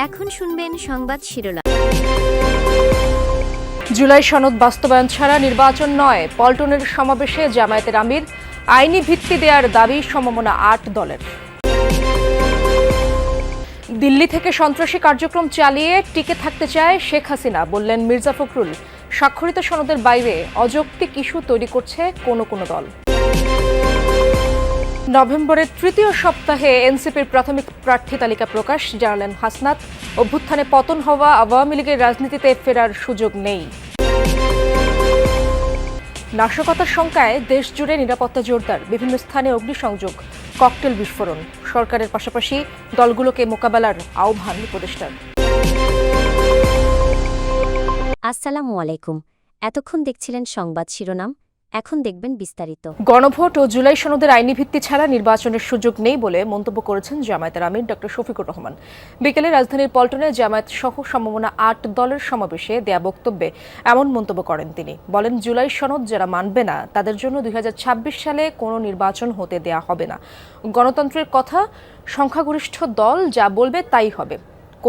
এখন শুনবেন সংবাদ শিরোনাম। জুলাই সনদ বাস্তবায়ন ছাড়া নির্বাচন নয়, পল্টনের সমাবেশে জামায়াতের আমির। আইনি ভিত্তি দেওয়ার দাবি সমমনা ৮ দলের। দিল্লি থেকে সন্ত্রাসী কার্যক্রম চালিয়ে টিকে থাকতে চায় শেখ হাসিনা, বললেন মির্জা ফখরুল। স্বাক্ষরিত সনদের বাইরে অযৌক্তিক ইস্যু তৈরি করছে কোনো দল। নভেম্বরের তৃতীয় সপ্তাহে এনসিপির প্রাথমিক প্রার্থী তালিকা প্রকাশ, জানালেন হাসনাত। অভ্যুত্থানে পতন হওয়া আওয়ামী লীগের রাজনীতিতে ফেরার সুযোগ নেই। নাশকতার শঙ্কায় দেশ জুড়ে নিরাপত্তা জোরদার, বিভিন্ন স্থানে অগ্নিসংযোগ, ককটেল বিস্ফোরণ। সরকারের পাশাপাশি দলগুলোকে মোকাবেলার আহ্বান উপদেষ্টার। আসসালামু আলাইকুম। এতক্ষণ দেখছিলেন সংবাদ শিরোনাম, এখন দেখবেন বিস্তারিত। গণভোট ও জুলাই সনদের আইনি ভিত্তি ছাড়া নির্বাচনের সুযোগ নেই বলে মন্তব্য করেছেন জামায়াতের আমির ডক্টর শফিকুর রহমান। বিকেলে রাজধানীর পল্টনে জামায়াত সহ সমমনা ৮ দলের সমাবেশে দেয়া বক্তব্যে এমন মন্তব্য করেন তিনি। বলেন, জুলাই সনদ যারা মানবে না তাদের জন্য 2026 সালে কোনো নির্বাচন হতে দেয়া হবে না। গণতন্ত্রের কথা, সংখ্যাগরিষ্ঠ দল যা বলবে তাই হবে।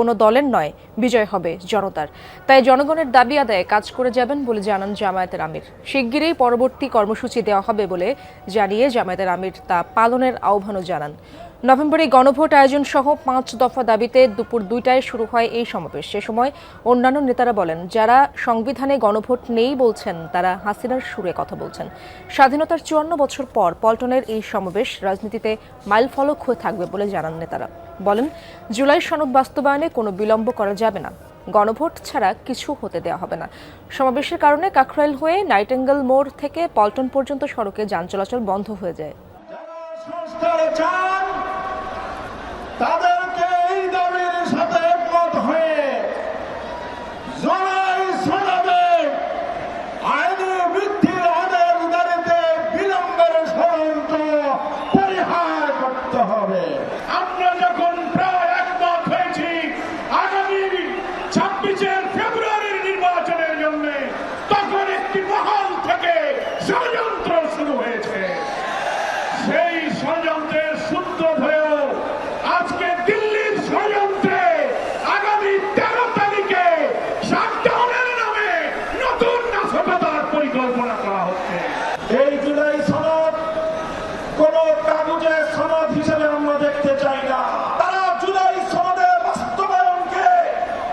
কোনো দলের নয়, বিজয় হবে জনতার। তাই জনগণের দাবি আদায়ে কাজ করে যাবেন বলে জানান জামায়াতের আমির। শিগগিরই পরবর্তী কর্মসূচি দেওয়া হবে বলে জানিয়ে জামায়াতের আমির তা পালনের আহ্বানও জানান। নভেম্বরে গণভোট আয়োজন সহ 5 দফা দাবিতে দুপুর 2টায় শুরু হয় এই সমাবেশ। সে সময় অন্যান্য নেতারা বলেন, যারা সংবিধানে গণভোট নেই বলছেন তারা হাসিনার সুরে কথা বলছেন। স্বাধীনতার 54 বছর পর পল্টনের এই সমাবেশ রাজনীতিতে মাইলফলক হয়ে থাকবে বলে জানান নেতারা। বলেন, জুলাই সনদ বাস্তবায়নে কোনো বিলম্ব করা যাবে না, গণভোট ছাড়া কিছু হতে দেওয়া হবে না। সমাবেশের কারণে কাকরাইল হয়ে নাইটেঙ্গেল মোড় থেকে পল্টন পর্যন্ত সড়কে যান চলাচল বন্ধ হয়ে যায়। তাদেরকে এই দাবির সাথে একমত হয়ে জুলাই সনদে আইনি ভিত্তির আদায়ের দাবিতে বিলম্বের ষড়যন্ত্র পরিহার করতে হবে। আমরা যখন প্রায় একমত হয়েছি আগামী 26 ফেব্রুয়ারির নির্বাচনের জন্য, তখন একটি মহল থেকে ষড়যন্ত্র শুরু হয়েছে। সেই ষড়যন্ত্রের সূত্র ধরেও আজকে দিল্লির ষড়যন্ত্রে আগামী 13 তারিখে শাটডাউনের নামে নতুন নাশকতার পরিকল্পনা করা হচ্ছে। এই জুলাই সনদ কোন কাগজের সনদ হিসেবে আমরা দেখতে চাই না। তারা জুলাই সনদের বাস্তবায়নকে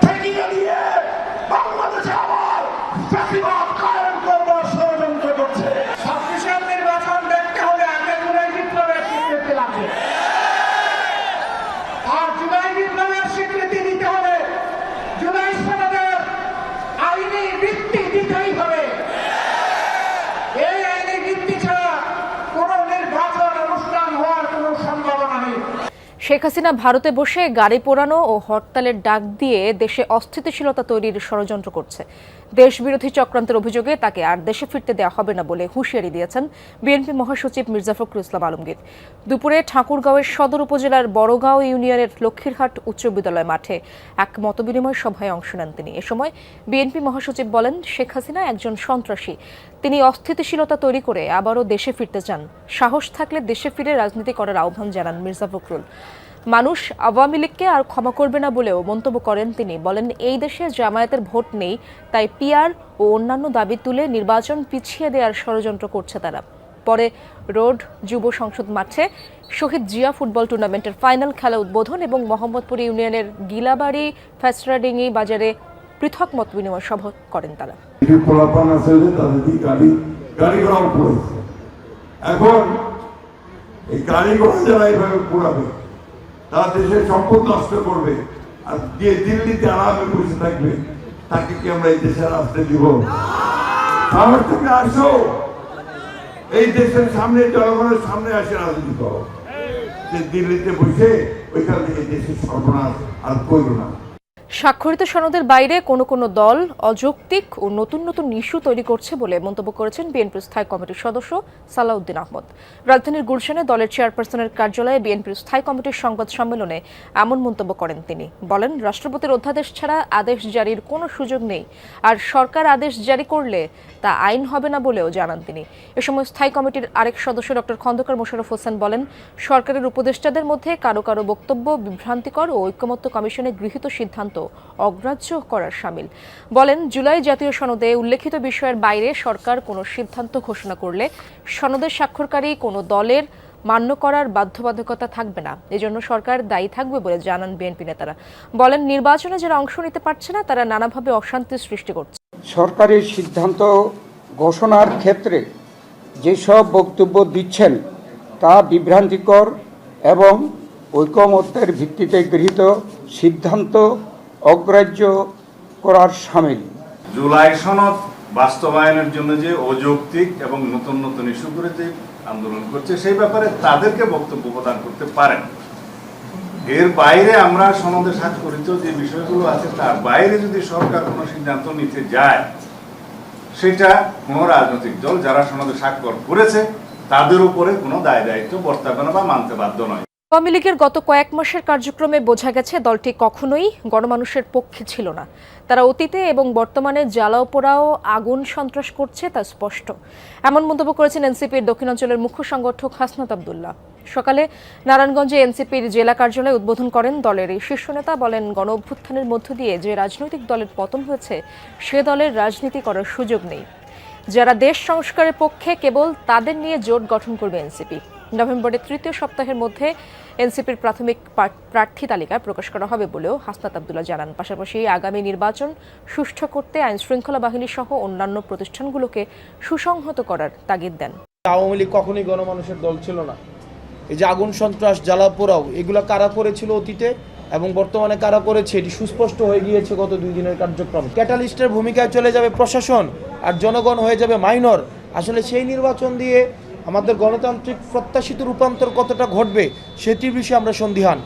ঠেকিয়ে দিয়ে বাংলাদেশে আবার ফ্যাসিবাদ কায়েম করবার ষড়যন্ত্র করছে। 26 নির্বাচন দেখতে হলে আগে জুলাই বিপ্লবের স্বীকৃতি লাগবে, আর জুলাই বিপ্লবের স্বীকৃতি দিতে হলে জুলাই সনদের আইনি ভিত্তি দিতেই হবে। এই আইনি ভিত্তি ছাড়া কোন নির্বাচন অনুষ্ঠান হওয়ার কোন সম্ভাবনা নেই। শেখ হাসিনা ভারতে বসে গাড়ি পোড়ানো ও হরতালের ডাক দিয়ে দেশে অস্থিতিশীলতা তৈরির ষড়যন্ত্র করছে। দেশবিরোধী চক্রান্তের অভিযোগে তাকে আর দেশে ফিরতে দেওয়া হবে না বলে হুঁশিয়ারি দিয়েছেন বিএনপি মহাসচিব মির্জা ফখরুল ইসলাম আলমগীর। দুপুরে ঠাকুরগাঁওয়ের সদর উপজেলার বড়গাঁও ইউনিয়নের লক্ষ্মীরহাট উচ্চ বিদ্যালয় মাঠে এক মতবিনিময় সভায় অংশ নেন তিনি। এ সময় বিএনপি মহাসচিব বলেন, শেখ হাসিনা একজন সন্ত্রাসী। তিনি অস্থিতিশীলতা তৈরি করে আবারও দেশে ফিরতে চান। সাহস থাকলে দেশে ফিরে রাজনীতি করার আহ্বান জানান মির্জা ফখরুল। মানুষ আওয়ামী লীগকে আর ক্ষমা করবে না বলেও মন্তব্য করেন তিনি। বলেন, এই দেশে জামায়াতের ভোট নেই, তাই পিআর ও অন্যান্য দাবি তুলে নির্বাচন পিছিয়ে দেওয়ার ষড়যন্ত্র করছে তারা। পরে রোড যুব সংসদ মাঠে শহীদ জিয়া ফুটবল টুর্নামেন্টের ফাইনাল খেলা উদ্বোধন এবং মোহাম্মদপুর ইউনিয়নের গিলাবাড়ি ফেস্টাডিঙ্গি বাজারে পৃথক মত বিনিময় সভা করেন তারা। এখন এই গাড়ি ঘোড়া যারা এইভাবে পুরাবে, তারা দেশের সম্পদ নষ্ট করবে, আর যে দিল্লিতে আরামে বসে থাকবে, তাকে কি আমরা এই দেশের আসতে দিব? সাহস থেকে আসো, এই দেশের সামনে, জনগণের সামনে আসে রাজনীতি করো। যে দিল্লিতে বসে ওইখান থেকে দেশের সর্বনাশ আর করো না। স্বাক্ষরিত সনদের বাইরে কোনো কোনো দল অযৌক্তিক ও নতুন নতুন ইস্যু তৈরি করছে বলে মন্তব্য করেছেন বিএনপির স্থায়ী কমিটির সদস্য সালাউদ্দিন আহমদ। রাজধানীর গুলশানে দলের চেয়ারপারসনের কার্যালয়ে বিএনপির স্থায়ী কমিটির সংবাদ সম্মেলনে এমন মন্তব্য করেন তিনি। বলেন, রাষ্ট্রপতির অধ্যাদেশ ছাড়া আদেশ জারির কোনো সুযোগ নেই, আর সরকার আদেশ জারি করলে তা আইন হবে না বলেও জানান তিনি। এ সময় স্থায়ী কমিটির আরেক সদস্য ডক্টর খন্দকার মোশাররফ হোসেন বলেন, সরকারের উপদেষ্টাদের মধ্যে কারো কারো বক্তব্য বিভ্রান্তিকর ও ঐকমত্য কমিশনে গৃহীত সিদ্ধান্ত অগ্রাহ্য করার শামিল। বলেন, জুলাই জাতীয় সনদে উল্লেখিত বিষয়ের বাইরে সরকার কোনো সিদ্ধান্ত ঘোষণা করলে সনদের স্বাক্ষরকারী কোনো দলের মান্য করার বাধ্যবাধকতা থাকবে না। এজন্য সরকার দায়ী থাকবে বলে জানান বিএনপি নেতারা। বলেন, নির্বাচনে যারা অংশ নিতে পারছে না তারা নানাভাবে অশান্তি সৃষ্টি করছে। সরকারের সিদ্ধান্ত ঘোষণার ক্ষেত্রে যেসব বক্তব্য দিচ্ছেন তা বিভ্রান্তিকর এবং ঐকমত্যের ভিত্তিতে গৃহীত সিদ্ধান্ত অগ্রাহ্য করার শামিল। জুলাই সনদ বাস্তবায়নের জন্য যে অযৌক্তিক এবং নতুন নতুন ইস্যু করে যে আন্দোলন করছে সেই ব্যাপারে তাদেরকে বক্তব্য প্রদান করতে পারেন। এর বাইরে আমরা সনদে স্বাক্ষরিত যে বিষয়গুলো আছে তার বাইরে যদি সরকার কোনো সিদ্ধান্ত নিতে যায়, সেটা কোনো রাজনৈতিক দল যারা সনদে স্বাক্ষর করেছে তাদের উপরে কোনো দায় দায়িত্ব বর্তাবে না বা মানতে বাধ্য নয়। আওয়ামী লীগের গত কয়েক মাসের কার্যক্রমে বোঝা গেছে দলটি কখনোই গণমানুষের পক্ষে ছিল না। তারা অতীতে এবং বর্তমানে জ্বালাও পোড়াও আগুন সন্ত্রাস করছে তা স্পষ্ট। এমন মন্তব্য করেছেন এনসিপির দক্ষিণাঞ্চলের মুখ্য সংগঠক হাসনাত আব্দুল্লাহ। সকালে নারায়ণগঞ্জে এনসিপির জেলা কার্যালয় উদ্বোধন করেন দলের এই শীর্ষ নেতা। বলেন, গণ অভ্যুত্থানের মধ্য দিয়ে যে রাজনৈতিক দলের পতন হয়েছে সে দলের রাজনীতি করার সুযোগ নেই। যারা দেশ সংস্কারের পক্ষে কেবল তাদের নিয়ে জোট গঠন করবে এনসিপি। নভেম্বরের তৃতীয় সপ্তাহের মধ্যে এনসিপির প্রাথমিক প্রার্থী তালিকা প্রকাশ করা হবে বলেও হাসনাত আব্দুল্লাহ জানান। পাশাপাশি আগামী নির্বাচন সুষ্ঠু করতে আইন শৃঙ্খলা বাহিনী সহ অন্যান্য প্রতিষ্ঠানগুলোকে সুসংহত করার তাগিদ দেন। আওয়ামী লীগ কখনোই গণমানুষের দল ছিল না। এই যে আগুন সন্ত্রাস জ্বালা পোড়াও এগুলো কারা করেছিল অতীতে এবং বর্তমানে কারা করেছে এটি সুস্পষ্ট হয়ে গিয়েছে গত 2 দিনের কার্যক্রম। ক্যাটালিস্টের ভূমিকায় চলে যাবে প্রশাসন আর জনগণ হয়ে যাবে মাইনর। আসলে সেই নির্বাচন দিয়ে আমাদের গণতান্ত্রিক প্রত্যাশিত রূপান্তর কতটা ঘটবে সেটির বিষয়ে আমরা সন্দিহান।